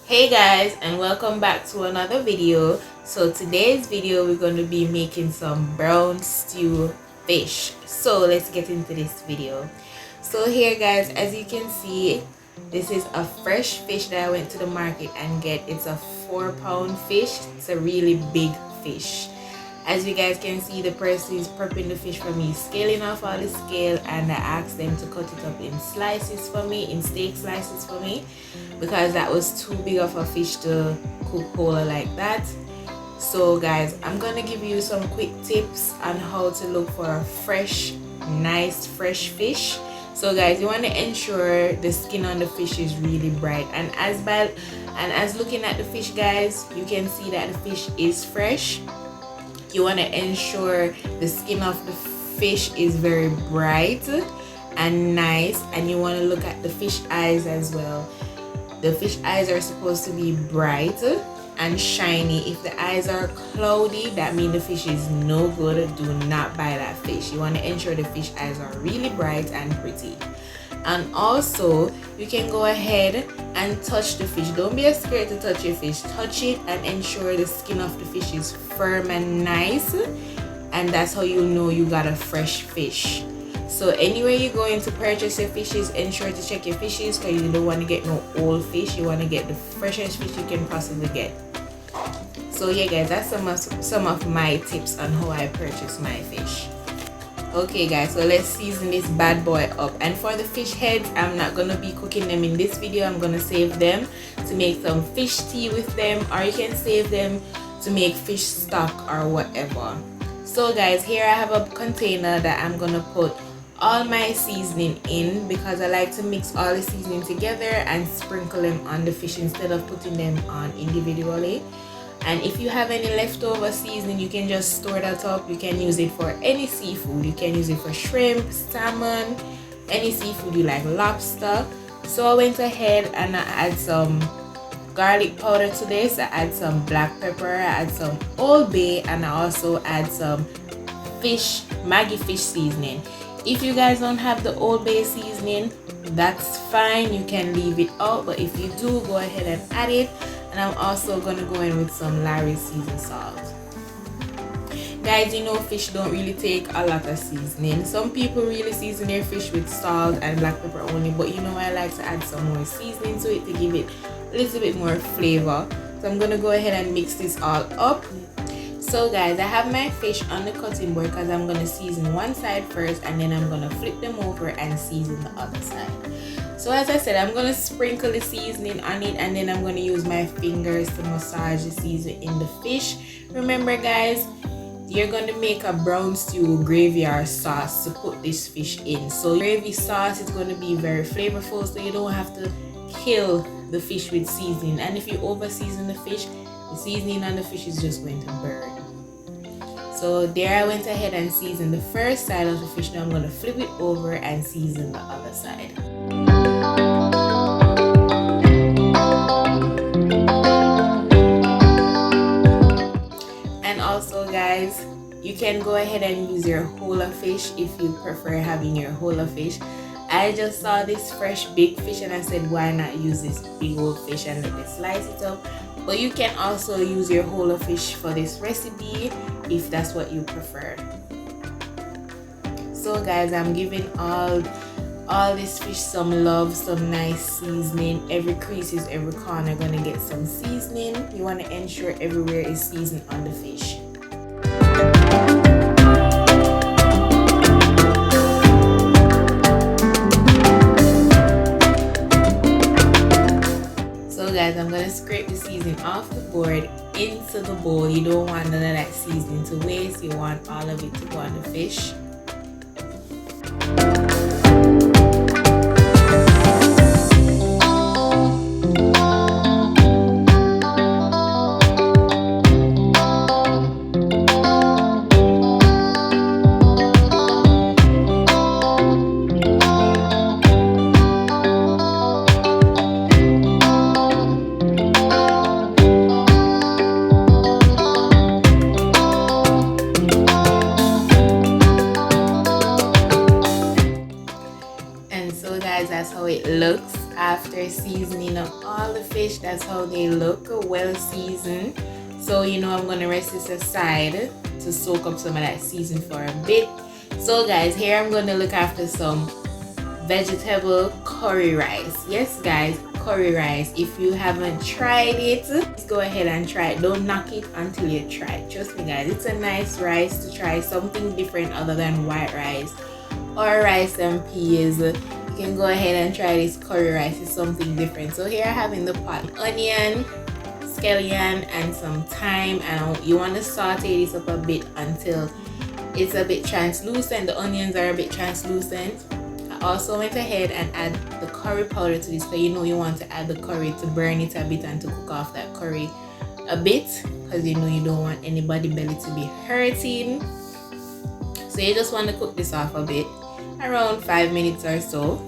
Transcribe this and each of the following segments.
Hey guys, and welcome back to another video. So today's video we're going to be making some brown stew fish. So let's get into this video. So here guys, as you can see, this is a fresh fish that I went to the market and get. It's a 4-pound fish. It's a really big fish. As you guys can see, the person is prepping the fish for me, scaling off all the scale, and I asked them to cut it up in slices for me, in steak slices for me, because that was too big of a fish to cook whole like that. So guys, I'm gonna give you some quick tips on how to look for a fresh, nice fresh fish. So guys, you want to ensure the skin on the fish is really bright, and as looking at the fish guys, you can see that the fish is fresh. You want to ensure the skin of the fish is very bright and nice, and you want to look at the fish eyes as well. The fish eyes are supposed to be bright and shiny. If the eyes are cloudy, that means the fish is no good. Do not buy that fish. You want to ensure the fish eyes are really bright and pretty. And also, you can go ahead and touch the fish. Don't be scared to touch your fish. Touch it and ensure the skin of the fish is firm and nice, and that's how you know you got a fresh fish. So anywhere you're going to purchase your fishes, ensure to check your fishes, because you don't want to get no old fish. You want to get the freshest fish you can possibly get. So yeah guys, that's some of my tips on how I purchase my fish. Okay guys, so let's season this bad boy up. And for the fish heads, I'm not gonna be cooking them in this video. I'm gonna save them to make some fish tea with them, or you can save them to make fish stock or whatever. So guys, here I have a container that I'm gonna put all my seasoning in, because I like to mix all the seasoning together and sprinkle them on the fish instead of putting them on individually. And if you have any leftover seasoning, you can just store that up. You can use it for any seafood. You can use it for shrimp, salmon, any seafood you like, lobster. So I went ahead and I add some garlic powder to this. I add some black pepper, I add some Old Bay, and I also add some Maggi fish seasoning. If you guys don't have the Old Bay seasoning, that's fine, you can leave it out, but if you do, go ahead and add it. And I'm also gonna go in with some Larry's seasoned salt. Guys, you know fish don't really take a lot of seasoning. Some people really season their fish with salt and black pepper only, but you know I like to add some more seasoning to it to give it a little bit more flavor. So I'm gonna go ahead and mix this all up. So guys, I have my fish on the cutting board because I'm gonna season one side first, and then I'm gonna flip them over and season the other side. So as I said, I'm going to sprinkle the seasoning on it, and then I'm going to use my fingers to massage the seasoning in the fish. Remember guys, you're going to make a brown stew gravy or sauce to put this fish in. So gravy sauce is going to be very flavorful, so you don't have to kill the fish with seasoning. And if you over season the fish, the seasoning on the fish is just going to burn. So there I went ahead and seasoned the first side of the fish. Now I'm going to flip it over and season the other side. And also guys, you can go ahead and use your whole fish if you prefer having your whole fish. I just saw this fresh big fish and I said, why not use this big old fish and let me slice it up. But you can also use your whole fish for this recipe if that's what you prefer. So guys, I'm giving all this fish some love, some nice seasoning. Every creases, every corner gonna get some seasoning. You want to ensure everywhere is seasoned on the fish. So guys, I'm gonna scrape the seasoning off the board into the bowl. You don't want none of that seasoning to waste. You want all of it to go on the fish. fish. That's how they look, well seasoned. So you know I'm gonna rest this aside to soak up some of that season for a bit. So guys, here I'm gonna look after some vegetable curry rice. Yes guys, curry rice. If you haven't tried it, please go ahead and try it. Don't knock it until you try it. Trust me guys, it's a nice rice to try, something different other than white rice or rice and peas. You can go ahead and try this curry rice. It's something different. So here I have in the pot onion, scallion, and some thyme, and you want to saute this up a bit until it's a bit translucent. The onions are a bit translucent. I also went ahead and add the curry powder to this, because you know you want to add the curry to burn it a bit and to cook off that curry a bit, because you know you don't want anybody belly to be hurting. So you just want to cook this off a bit, around 5 minutes or so.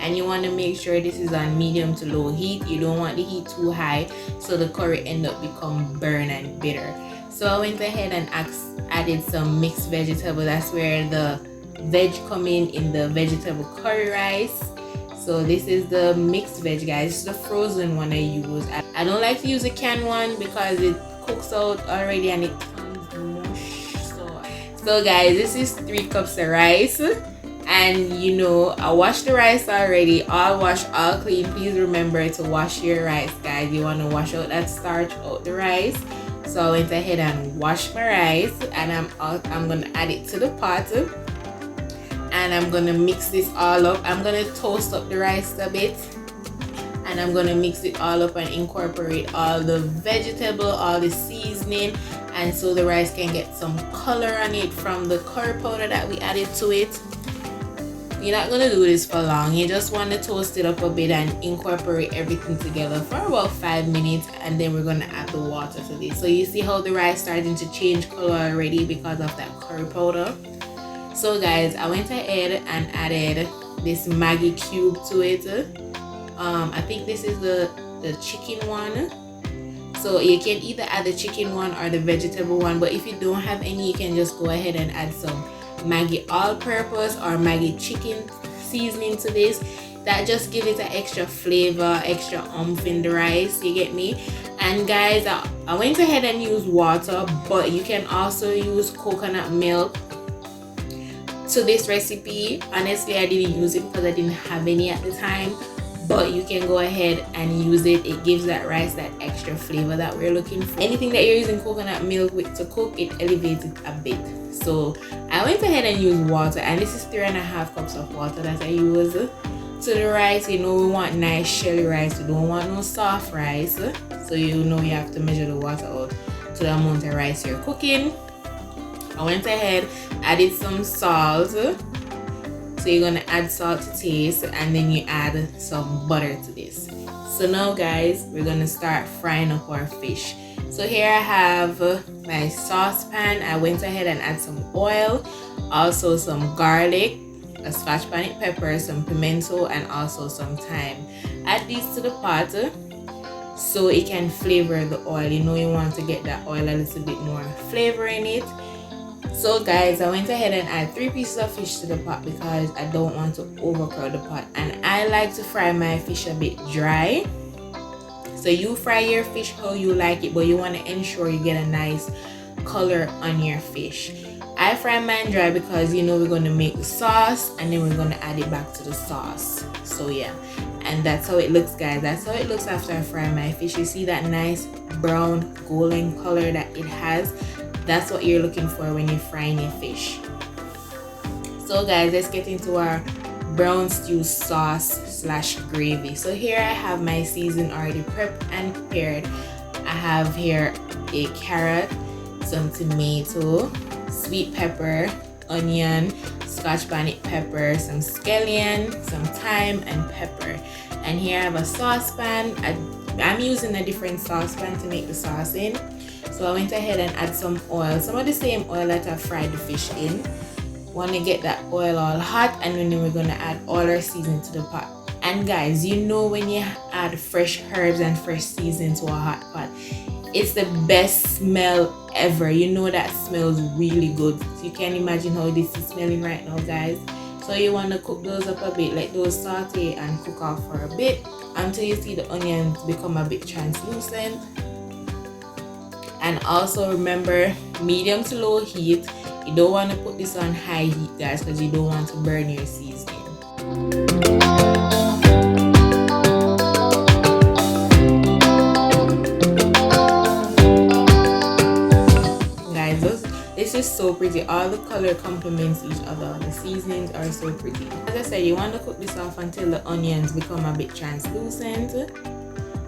And you want to make sure this is on medium to low heat. You don't want the heat too high, so the curry end up become burn and bitter. So I went ahead and added some mixed vegetable. That's where the veg come in the vegetable curry rice. So this is the mixed veg guys. It's the frozen one I use. I don't like to use a canned one because it cooks out already and it comes mush. So guys, this is 3 cups of rice. And you know, I washed the rice already, all washed, all clean. Please remember to wash your rice guys. You want to wash out that starch out the rice. So I went ahead and washed my rice, and I'm gonna add it to the pot, and I'm gonna mix this all up. I'm gonna toast up the rice a bit, and I'm gonna mix it all up and incorporate all the vegetable, all the seasoning, and so the rice can get some color on it from the curry powder that we added to it. You're not gonna do this for long. You just want to toast it up a bit and incorporate everything together for about 5 minutes, and then we're gonna add the water to this. So you see how the rice starting to change color already because of that curry powder. So guys, I went ahead and added this Maggi cube to it. I think this is the chicken one. So you can either add the chicken one or the vegetable one, but if you don't have any, you can just go ahead and add some Maggi all-purpose or Maggi chicken seasoning to this. That just gives it an extra flavor, extra oomph in the rice, you get me? And guys, I went ahead and used water, but you can also use coconut milk to this recipe. Honestly, I didn't use it because I didn't have any at the time, but you can go ahead and use it. It gives that rice that extra flavor that we're looking for. Anything that you're using coconut milk with to cook, it elevates it a bit. So I went ahead and used water, and this is 3.5 cups of water that I use to the rice. You know, we want nice shelly rice. We don't want no soft rice. So you know you have to measure the water out to the amount of rice you're cooking. I went ahead, added some salt. So you're gonna add salt to taste, and then you add some butter to this. So now guys, we're gonna start frying up our fish. So here I have my saucepan. I went ahead and add some oil, also some garlic, a scotch bonnet pepper, some pimento, and also some thyme. Add these to the pot so it can flavor the oil. You know you want to get that oil a little bit more flavor in it. So guys, I went ahead and add 3 pieces of fish to the pot because I don't want to overcrowd the pot, and I like to fry my fish a bit dry. So you fry your fish how you like it, but you want to ensure you get a nice color on your fish. I fry mine dry because you know we're going to make the sauce, and then we're going to add it back to the sauce. So yeah, and that's how it looks guys. That's how it looks after I fry my fish. You see that nice brown golden color that it has? That's what you're looking for when you're frying your fish. So guys, let's get into our brown stew sauce / gravy. So here I have my season already prepped and prepared. I have here a carrot, some tomato, sweet pepper, onion, scotch bonnet pepper, some scallion, some thyme, and pepper. And here I have a saucepan. I'm using a different saucepan to make the sauce in. So I went ahead and add some oil, some of the same oil that I fried the fish in. Want to get that oil all hot, and then we're going to add all our seasoning to the pot. And guys, you know when you add fresh herbs and fresh seasoning to a hot pot, it's the best smell ever. You know that smells really good. So you can imagine how this is smelling right now, guys. So you want to cook those up a bit, let those saute and cook off for a bit until you see the onions become a bit translucent. And also remember, medium to low heat. You don't want to put this on high heat, guys, because you don't want to burn your seasoning. This is so pretty. All the color complements each other. The seasonings are so pretty. As I said, you want to cook this off until the onions become a bit translucent.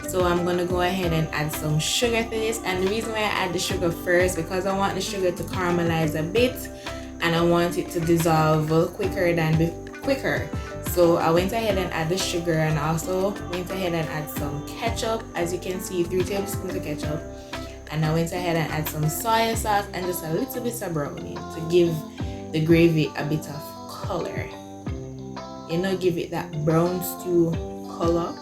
So I'm gonna go ahead and add some sugar to this. And the reason why I add the sugar first, because I want the sugar to caramelize a bit and I want it to dissolve quicker. So I went ahead and add the sugar, and also went ahead and add some ketchup. As you can see, 3 tablespoons of ketchup. And I went ahead and add some soy sauce and just a little bit of browning to give the gravy a bit of color. You know, give it that brown stew color.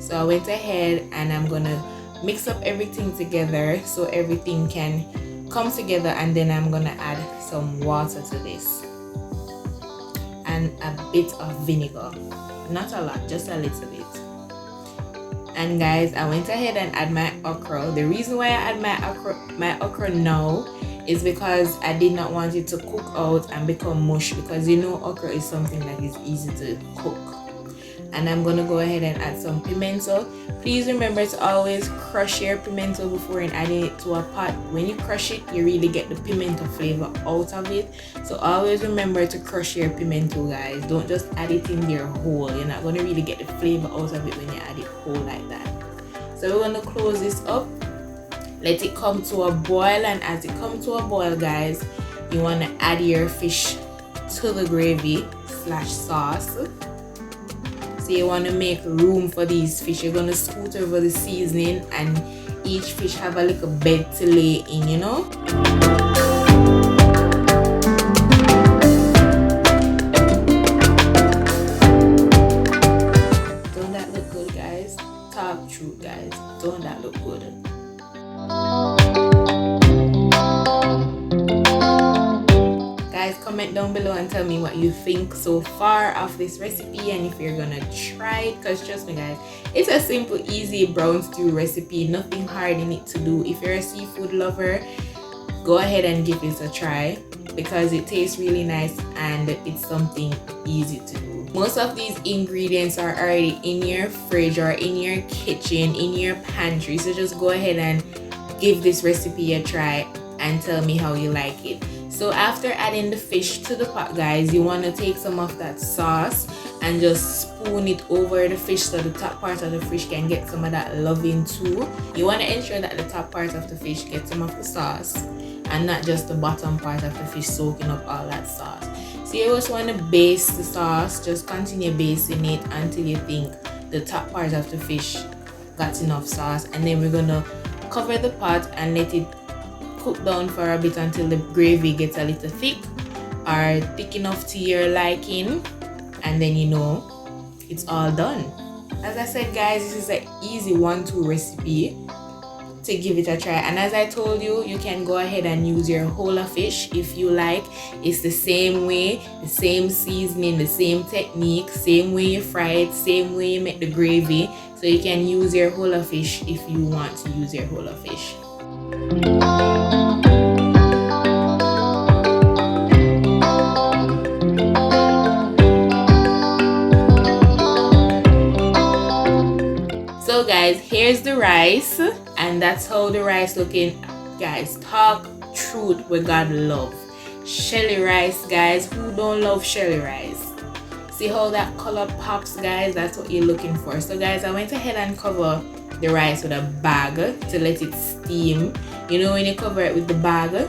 So I went ahead and I'm gonna mix up everything together so everything can come together, and then I'm gonna add some water to this and a bit of vinegar. Not a lot, just a little bit. And guys, I went ahead and add my okra. The reason why I add my okra now is because I did not want it to cook out and become mush, because you know okra is something that is easy to cook. And I'm gonna go ahead and add some pimento. Please remember to always crush your pimento before adding it to a pot. When you crush it, you really get the pimento flavor out of it. So always remember to crush your pimento, guys. Don't just add it in there whole. You're not gonna really get the flavor out of it when you add it whole like that. So we're gonna close this up, let it come to a boil, and as it comes to a boil, guys, you wanna add your fish to the gravy / sauce. So you want to make room for these fish. You're going to scoot over the seasoning, and each fish have a little bed to lay in, you know. Don't that look good, guys? Talk true, guys. Don't that look good? Guys, comment down below and tell me what you think so far of this recipe, and if you're gonna try it, because trust me, guys, it's a simple, easy brown stew recipe. Nothing hard in it to do. If you're a seafood lover, go ahead and give this a try, because it tastes really nice and it's something easy to do. Most of these ingredients are already in your fridge or in your kitchen, in your pantry, so just go ahead and give this recipe a try and tell me how you like it. So after adding the fish to the pot, guys, you want to take some of that sauce and just spoon it over the fish so the top part of the fish can get some of that loving too. You want to ensure that the top part of the fish gets some of the sauce and not just the bottom part of the fish soaking up all that sauce. So you just want to baste the sauce, just continue basting it until you think the top part of the fish got enough sauce, and then we're gonna cover the pot and let it cook down for a bit until the gravy gets a little thick or thick enough to your liking, and then you know it's all done. As I said, guys, this is an easy 1-2 recipe to give it a try, and as I told you, you can go ahead and use your whole of fish if you like. It's the same way, the same seasoning, the same technique, same way you fry it, same way you make the gravy. So you can use your whole of fish if you want to use your whole of fish. So guys, here's the rice, and that's how the rice looking. Guys, talk truth with God love. Shelly rice, guys. Who don't love shelly rice? See how that color pops, guys? That's what you're looking for. So guys, I went ahead and cover the rice with a bag to let it steam. You know, when you cover it with the bag,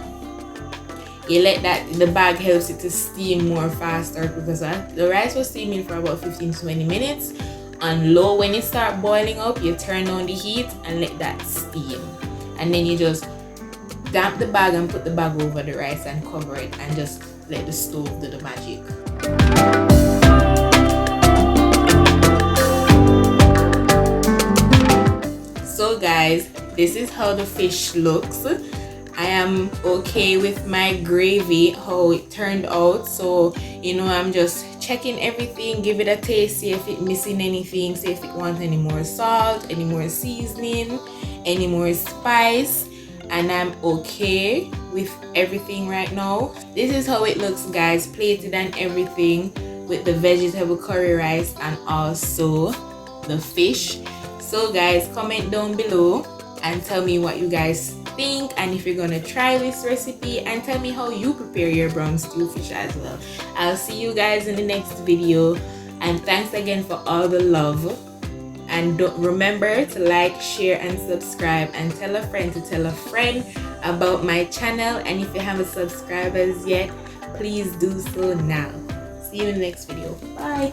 you let the bag helps it to steam more faster, because the rice was steaming for about 15-20 minutes on low. When it start boiling up, you turn on the heat and let that steam, and then you just damp the bag and put the bag over the rice and cover it and just let the stove do the magic. So guys, this is how the fish looks. I am okay with my gravy, how it turned out. So you know, I'm just checking everything, give it a taste, see if it's missing anything, see if it wants any more salt, any more seasoning, any more spice, and I'm okay with everything right now. This is how it looks, guys, plated and everything, with the vegetable curry rice and also the fish. So guys, comment down below and tell me what you guys think, and if you're gonna try this recipe, and tell me how you prepare your brown stew fish as well. I'll see you guys in the next video, and thanks again for all the love. And don't remember to like, share, and subscribe, and tell a friend to tell a friend about my channel. And if you haven't subscribed as yet, please do so now. See you in the next video. Bye.